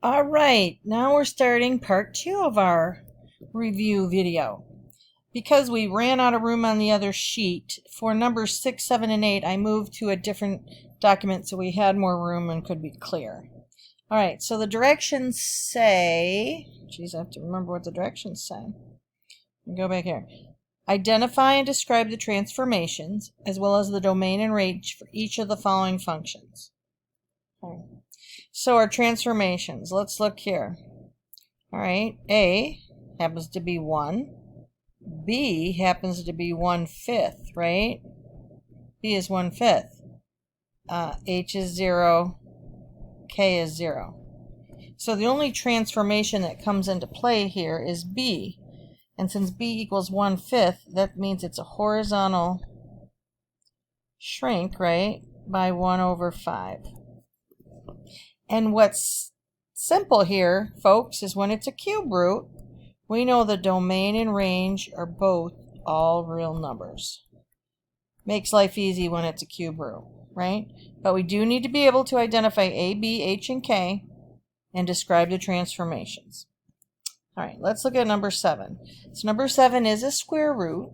All right, now we're starting part 2 of our review video. Because we ran out of room on the other sheet, for numbers 6, 7, and 8, I moved to a different document so we had more room and could be clear. All right, so the directions say, geez, I have to remember what the directions say. Go back here. Identify and describe the transformations, as well as the domain and range for each of the following functions. Okay. So our transformations, let's look here. All right, A happens to be 1. B happens to be 1/5, right? B is 1/5. H is 0. K is 0. So the only transformation that comes into play here is B. And since B equals 1/5, that means it's a horizontal shrink, right, by 1/5. And what's simple here, folks, is when it's a cube root, we know the domain and range are both all real numbers. Makes life easy when it's a cube root, right? But we do need to be able to identify A, B, H, and K and describe the transformations. All right, let's look at number 7. So number 7 is a square root,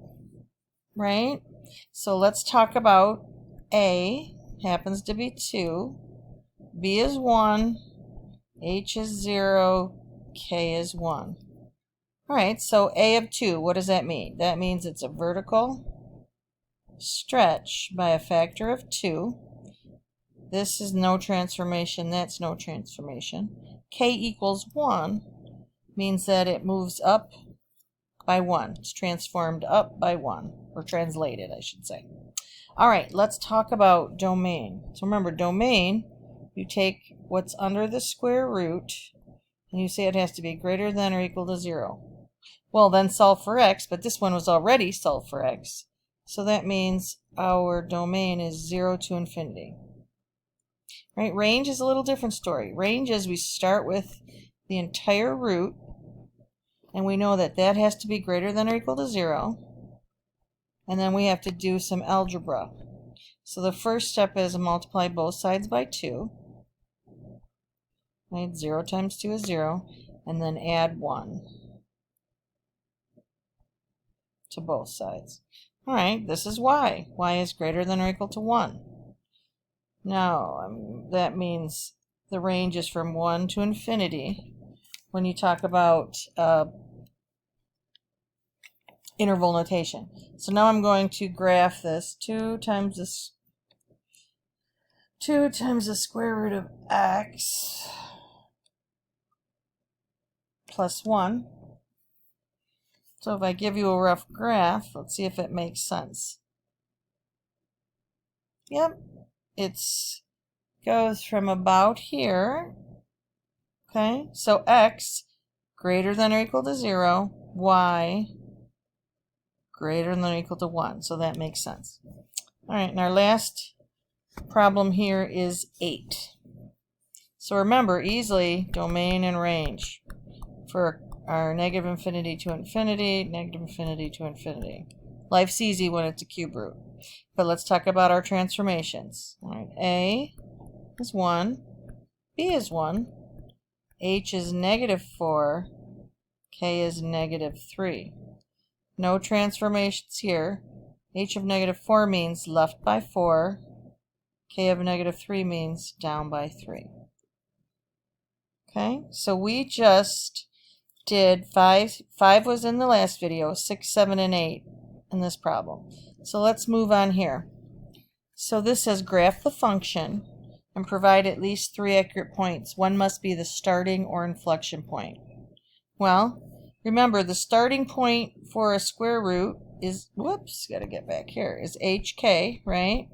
right? So let's talk about A happens to be 2. B is 1, H is 0, K is 1. All right, so A of 2, what does that mean? That means it's a vertical stretch by a factor of 2. This is no transformation, that's no transformation. K equals 1 means that it moves up by 1. It's transformed up by 1, or translated, I should say. All right, let's talk about domain. So remember, domain, you take what's under the square root, and you say it has to be greater than or equal to 0. Well, then solve for x, but this one was already solved for x. So that means our domain is 0 to infinity. Right? Range is a little different story. Range is we start with the entire root, and we know that that has to be greater than or equal to 0. And then we have to do some algebra. So the first step is multiply both sides by 2. Right? 0 times 2 is 0. And then add 1 to both sides. All right, this is y. Y is greater than or equal to 1. Now, that means the range is from 1 to infinity when you talk about interval notation. So now I'm going to graph this. 2 times the square root of x plus 1. So if I give you a rough graph, let's see if it makes sense. Yep, it goes from about here. Okay, so x greater than or equal to 0, y greater than or equal to 1. So that makes sense. All right, and our last problem here is 8. So remember, easily domain and range for our negative infinity to infinity, negative infinity to infinity. Life's easy when it's a cube root. But let's talk about our transformations. All right, A is 1, B is 1, H is -4, K is -3. No transformations here. H of -4 means left by 4. K of -3 means down by 3. Okay, so we just did 5 was in the last video, 6, 7, and 8 in this problem. So let's move on here. So this says graph the function and provide at least 3 accurate points. One must be the starting or inflection point. Well, remember the starting point for a square root is, whoops, got to get back here, is HK, right?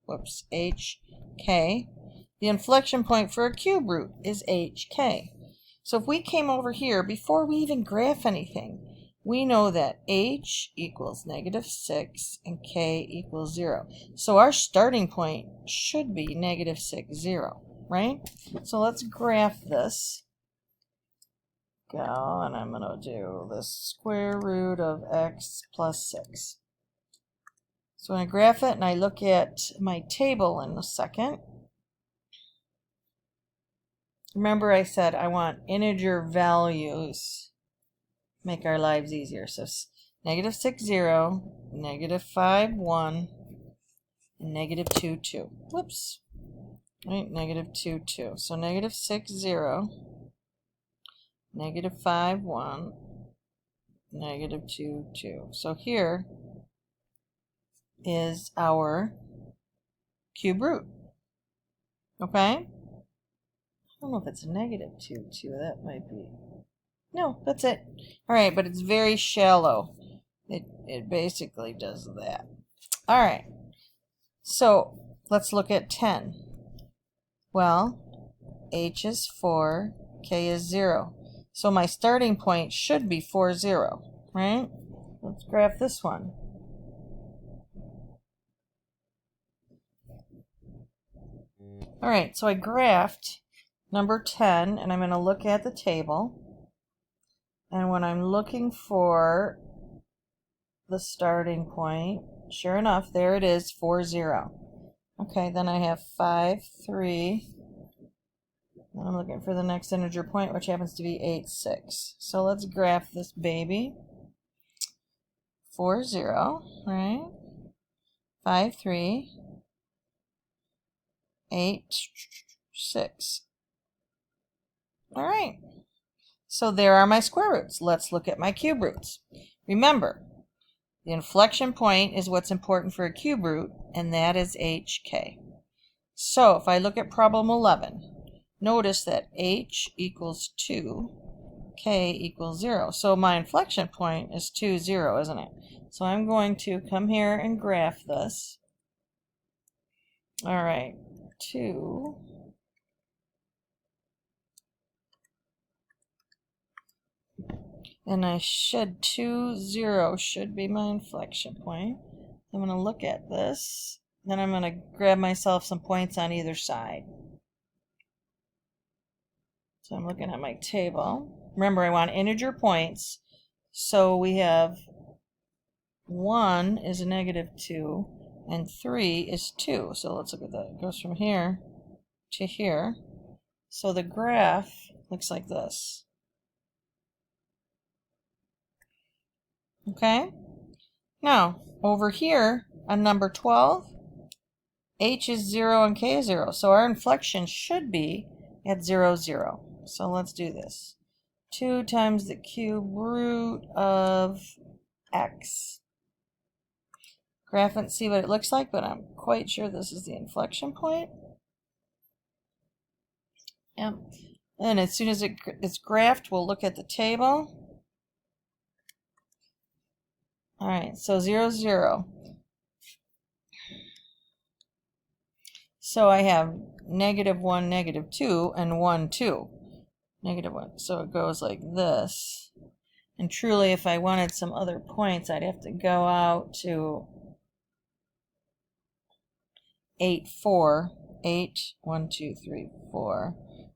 Whoops, HK. The inflection point for a cube root is HK. So if we came over here, before we even graph anything, we know that H equals -6 and K equals 0. So our starting point should be -6, 0, right? So let's graph this. Go, and I'm going to do the square root of x plus 6. So when I graph it and I look at my table in a second, Remember I said I want integer values. Make our lives easier. So negative 6, 0, negative 5, 1, and negative 2, 2. Whoops. Right, negative 2, 2. So negative 6, 0, negative 5, 1, negative 2, 2. So here is our cube root. Okay? I don't know if it's negative 2, 2. That might be. No, that's it. All right, but it's very shallow. It basically does that. All right. So let's look at 10. Well, H is 4, K is 0. So my starting point should be 4, 0, right? Let's graph this one. All right, so I graphed number 10, and I'm going to look at the table. And when I'm looking for the starting point, sure enough, there it is, 4, 0. Okay, then I have 5, 3. I'm looking for the next integer point, which happens to be 8, 6. So let's graph this baby. 4, 0, right? 5, 3. 8, 6. All right. So there are my square roots. Let's look at my cube roots. Remember, the inflection point is what's important for a cube root, and that is HK. So if I look at problem 11, notice that H equals 2, K equals 0. So my inflection point is 2, 0, isn't it? So I'm going to come here and graph this. All right, 2. And 2, 0 should be my inflection point. I'm going to look at this. Then I'm going to grab myself some points on either side. So I'm looking at my table. Remember, I want integer points. So we have 1 is a negative 2, and 3 is 2. So let's look at that. It goes from here to here. So the graph looks like this. Okay? Now, over here on number 12, H is 0 and K is 0. So our inflection should be at 0, 0. So let's do this. 2 times the cube root of x. Graph and see what it looks like, but I'm quite sure this is the inflection point. Yep. And as soon as it's graphed, we'll look at the table. All right, so 0, 0. So I have negative 1, negative 2, and 1, 2. Negative 1. So it goes like this. And truly, if I wanted some other points, I'd have to go out to 8, 4. 8, 1, 2, 3, 4.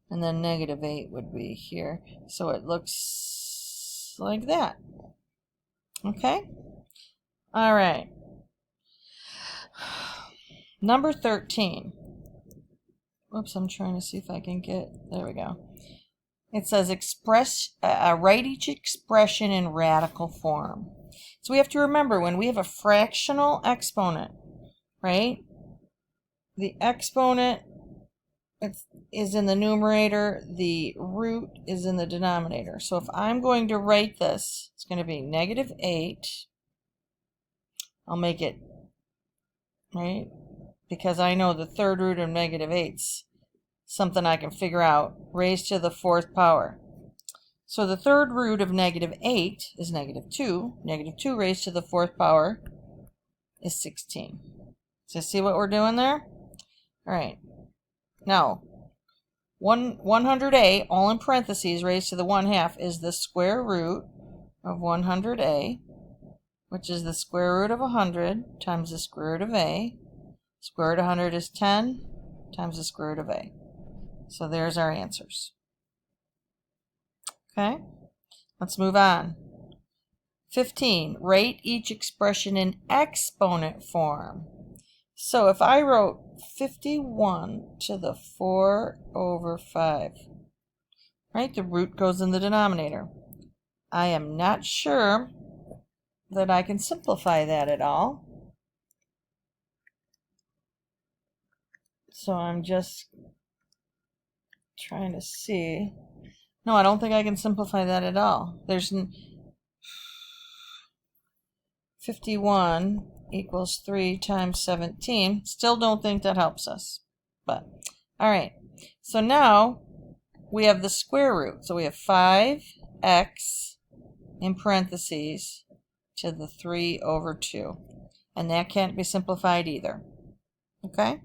And then negative 8 would be here. So it looks like that. Okay? All right. Number 13. Whoops, I'm trying to see if I can get, there we go. It says write each expression in radical form. So we have to remember when we have a fractional exponent, right? The exponent is in the numerator, the root is in the denominator. So if I'm going to write this, it's going to be negative 8. I'll make it, right? Because I know the third root of negative 8's something I can figure out, raised to the 4th power. So the third root of negative 8 is negative 2. Negative 2 raised to the 4th power is 16. So see what we're doing there? All right. Now, 100a, all in parentheses, raised to the 1/2, is the square root of 100a, which is the square root of 100 times the square root of a. Square root of 100 is 10 times the square root of a. So there's our answers. Okay, let's move on. 15, write each expression in exponent form. So if I wrote 51 to the 4/5, right? The root goes in the denominator. I am not sure that I can simplify that at all. So I'm just trying to see. No, I don't think I can simplify that at all. There's 51 equals 3 times 17. Still don't think that helps us. But, all right. So now we have the square root. So we have 5x in parentheses to the 3 over 2. And that can't be simplified either. Okay?